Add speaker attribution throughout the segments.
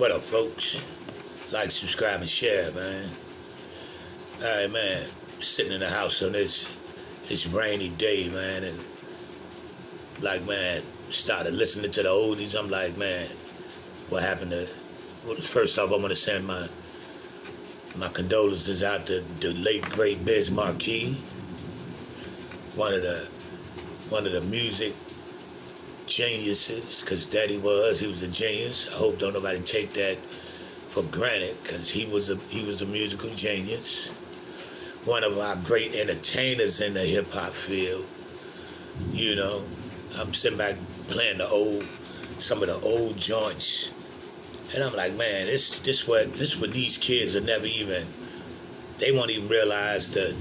Speaker 1: What up, folks? Like, subscribe, and share, man. Alright, man. Sitting in the house on this rainy day, man, and man, started listening to the oldies. I'm like, man, what happened to? Well, first off, I want to send my condolences out to the late great Markie, one of the music geniuses, because that he was a genius. I hope don't nobody take that for granted, because he was a musical genius, one of our great entertainers in the hip-hop field. You know, I'm sitting back playing some of the old joints, and I'm like, man, this what these kids are never even, they won't even realize the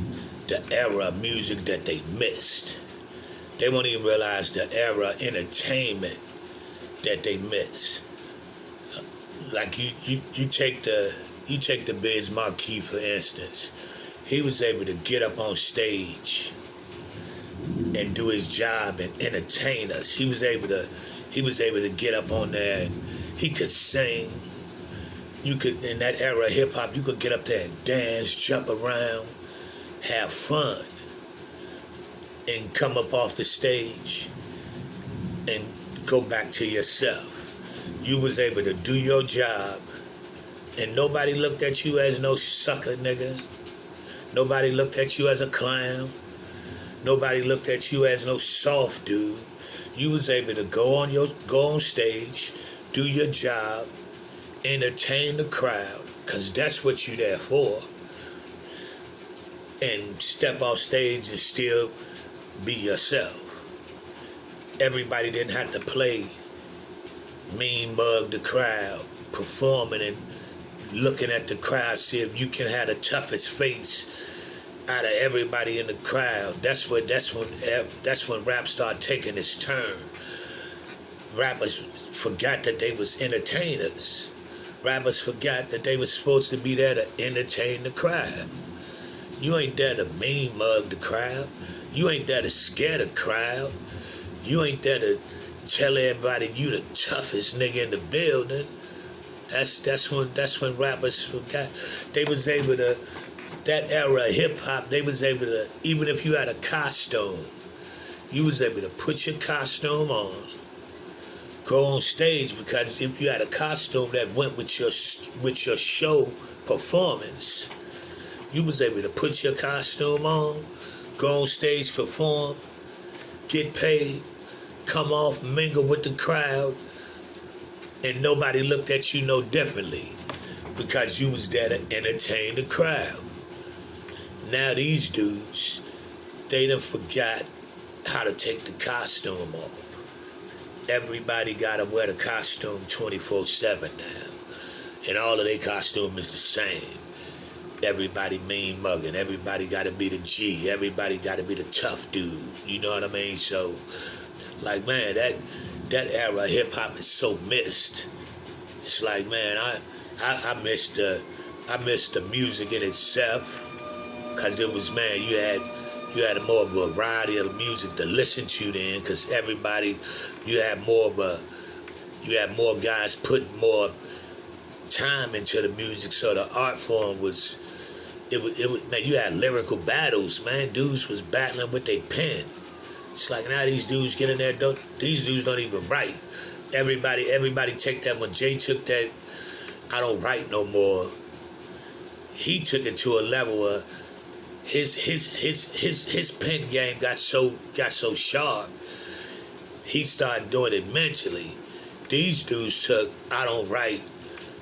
Speaker 1: era of music that they missed. They won't even realize the era of entertainment that they missed. Like you take the Biz Markie, for instance. He was able to get up on stage and do his job and entertain us. He was able to get up on there and he could sing. You could, in that era of hip hop, you could get up there and dance, jump around, have fun, and come up off the stage and go back to yourself. You was able to do your job, and nobody looked at you as no sucker nigga. Nobody looked at you as a clown. Nobody looked at you as no soft dude. You was able to go on stage, do your job, entertain the crowd, because that's what you there for, and step off stage and still be yourself. Everybody didn't have to play mean mug the crowd, performing and looking at the crowd, see if you can have the toughest face out of everybody in the crowd. That's when rap started taking its turn. Rappers forgot that they was entertainers. Rappers forgot that they was supposed to be there to entertain the crowd. You ain't there to mean mug the crowd. You ain't there to scare the crowd. You ain't there to tell everybody you the toughest nigga in the building. That's when rappers forgot. They was able to, that era of hip hop, they was able to, even if you had a costume, you was able to put your costume on, go on stage, because if you had a costume that went with your show performance, you was able to put your costume on, go on stage, perform, get paid, come off, mingle with the crowd, and nobody looked at you no differently, because you was there to entertain the crowd. Now these dudes, they done forgot how to take the costume off. Everybody gotta wear the costume 24/7 now, and all of their costume is the same. Everybody mean mugging. Everybody got to be the G. Everybody got to be the tough dude. You know what I mean? So, like, man, that era of hip hop is so missed. It's like, man, I miss the music in itself, because it was, man, you had a more variety of music to listen to then, because you had more guys putting more time into the music, so the art form was. It was, man, you had lyrical battles, man. Dudes was battling with their pen. It's like now these dudes get in there, these dudes don't even write. Everybody take that. When Jay took that, I don't write no more, he took it to a level of his pen game got so sharp, he started doing it mentally. These dudes took I don't write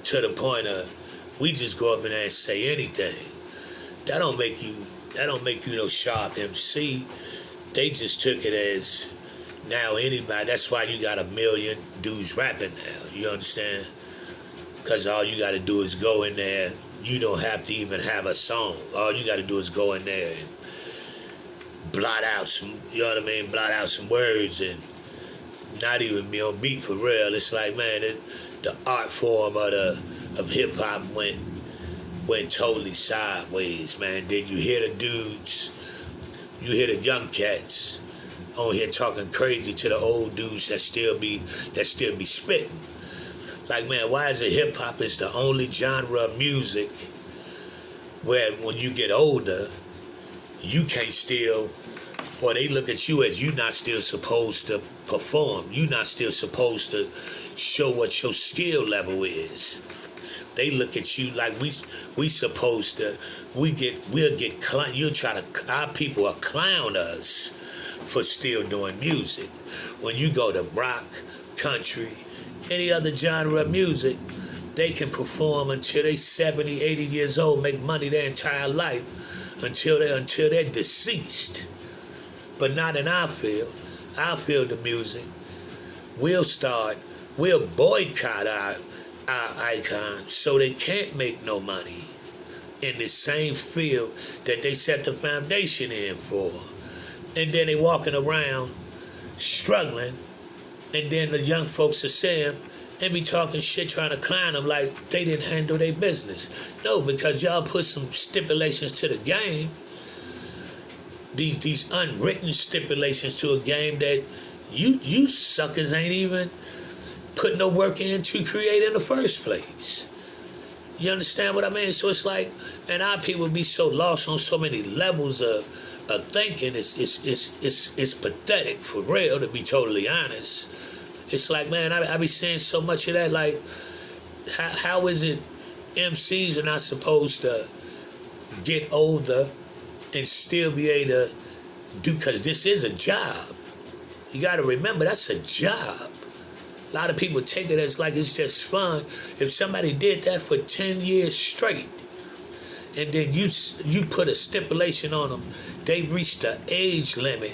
Speaker 1: to the point of we just go up in there and say anything. That don't make you no sharp MC. They just took it as now anybody. That's why you got a million dudes rapping now. You understand? Because all you got to do is go in there. You don't have to even have a song. All you got to do is go in there and blot out some. You know what I mean? Blot out some words and not even be on beat for real. It's like, man, the art form of hip hop went totally sideways, man. Then you hear the dudes, you hear the young cats on here talking crazy to the old dudes that still be spitting. Like, man, why is it hip-hop is the only genre of music where when you get older, you can't still, or they look at you as you not still supposed to perform. You not still supposed to show what your skill level is. They look at you like we supposed to, you'll try to, our people will clown us for still doing music. When you go to rock, country, any other genre of music, they can perform until they 70, 80 years old, make money their entire life until they're deceased. But not in our field. Our field of music, we'll boycott our icons so they can't make no money in the same field that they set the foundation in for. And then they walking around struggling, and then the young folks are saying and be talking shit trying to clown them like they didn't handle their business. No, because y'all put some stipulations to the game, these unwritten stipulations to a game that you suckers ain't even put no work in to create in the first place. You understand what I mean? So it's like, man, our people be so lost on so many levels of thinking. It's pathetic, for real, to be totally honest. It's like, man, I be seeing so much of that. Like, how is it MCs are not supposed to get older and still be able to do, because this is a job. You got to remember, that's a job. A lot of people take it as like it's just fun. If somebody did that for 10 years straight, and then you put a stipulation on them, they reached the age limit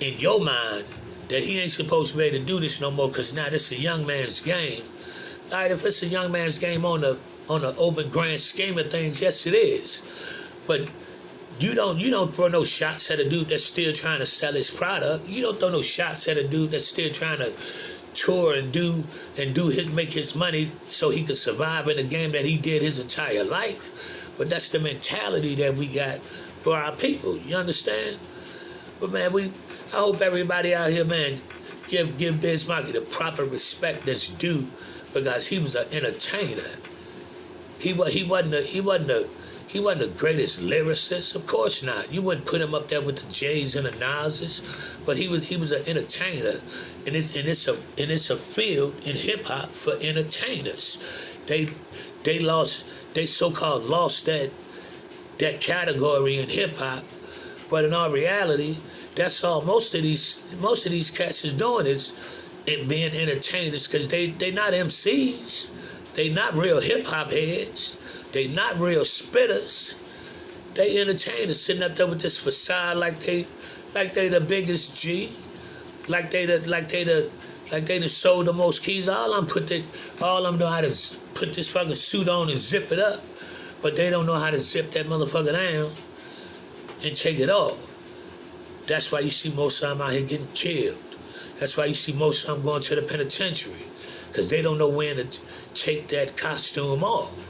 Speaker 1: in your mind that he ain't supposed to be able to do this no more because now this is a young man's game. All right, if it's a young man's game on the open grand scheme of things, yes it is. But you don't throw no shots at a dude that's still trying to sell his product. You don't throw no shots at a dude that's still trying to tour and make his money so he could survive in a game that he did his entire life. But that's the mentality that we got for our people. You understand? But man, I hope everybody out here, man, give Biz Markie the proper respect that's due, because he was an entertainer. He wasn't the greatest lyricist, of course not. You wouldn't put him up there with the Jays and the Nas's, but he was an entertainer, and it's a field in hip hop for entertainers. They so-called lost that category in hip hop, but in all reality, that's all most of these cats is doing is being entertainers, because they not MCs, they not real hip hop heads. They not real spitters. They entertainers sitting up there with this facade like they the biggest G, like they done sold the most keys. All of them know how to put this fucking suit on and zip it up, but they don't know how to zip that motherfucker down and take it off. That's why you see most of them out here getting killed. That's why you see most of them going to the penitentiary, because they don't know when to take that costume off.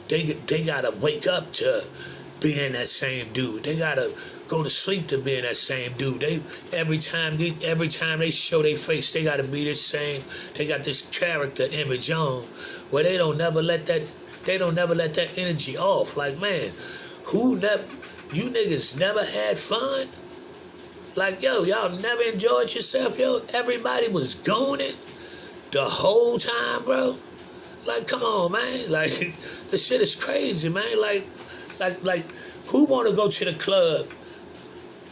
Speaker 1: They gotta wake up to being that same dude. They gotta go to sleep to being that same dude. Every time they show their face, they gotta be the same. They got this character image on, where they don't never let that energy off. Like, man, you niggas never had fun? Like, yo, y'all never enjoyed yourself, yo? Everybody was going it the whole time, bro. Like, come on, man. Like, this shit is crazy, man. Like, who want to go to the club?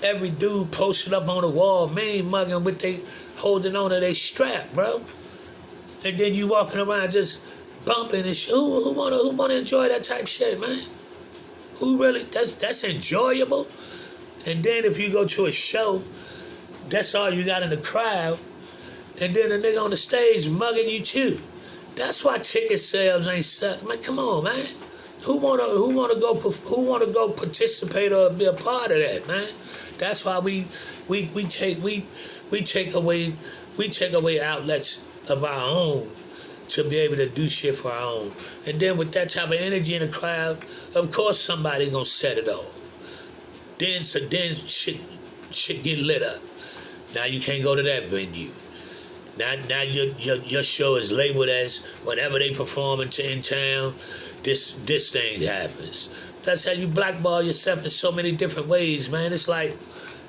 Speaker 1: Every dude posted up on the wall, mean mugging with they holding on to their strap, bro. And then you walking around just bumping and shit. Who wanna enjoy that type shit, man? Who really? That's enjoyable. And then if you go to a show, that's all you got in the crowd. And then the nigga on the stage mugging you too. That's why ticket sales ain't suck. Man, come on, man. Who wanna go participate or be a part of that, man? That's why we take away outlets of our own to be able to do shit for our own. And then with that type of energy in the crowd, of course somebody gonna set it off. Then shit get lit up. Now you can't go to that venue. Now your show is labeled as whenever they perform in town, this thing happens. That's how you blackball yourself in so many different ways, man. It's like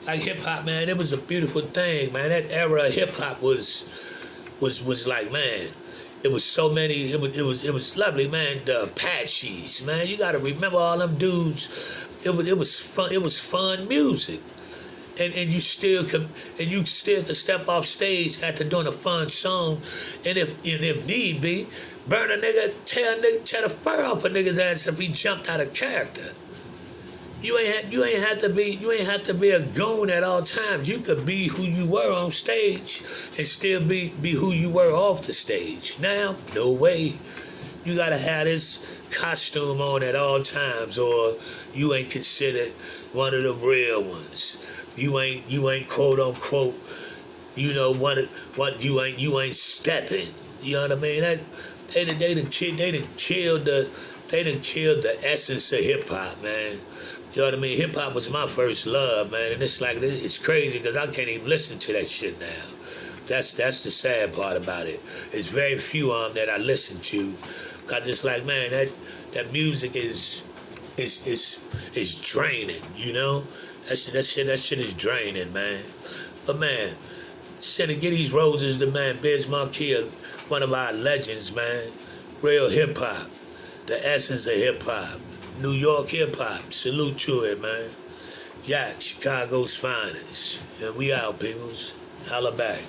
Speaker 1: hip hop, man. It was a beautiful thing, man. That era of hip hop was like, man. It was so many. It was lovely, man. The Apaches, man. You got to remember all them dudes. It was fun. It was fun music. And you still could step off stage after doing a fun song, and if need be, burn a nigga, tear the fur off a nigga's ass if he jumped out of character. You ain't have to be a goon at all times. You could be who you were on stage and still be who you were off the stage. Now, no way. You gotta have this costume on at all times, or you ain't considered one of the real ones. You ain't quote unquote, what you ain't stepping. You know what I mean? That they done killed the essence of hip hop, man. You know what I mean? Hip hop was my first love, man, and it's crazy because I can't even listen to that shit now. That's the sad part about it. There's very few that I listen to, cause it's like, man, that music is draining, you know. That shit is draining, man. But man, to get these roses to man, Biz Markie, one of our legends, man. Real hip hop, the essence of hip hop, New York hip hop. Salute to it, man. Yak, Chicago's finest, and we out, peoples. Holla back.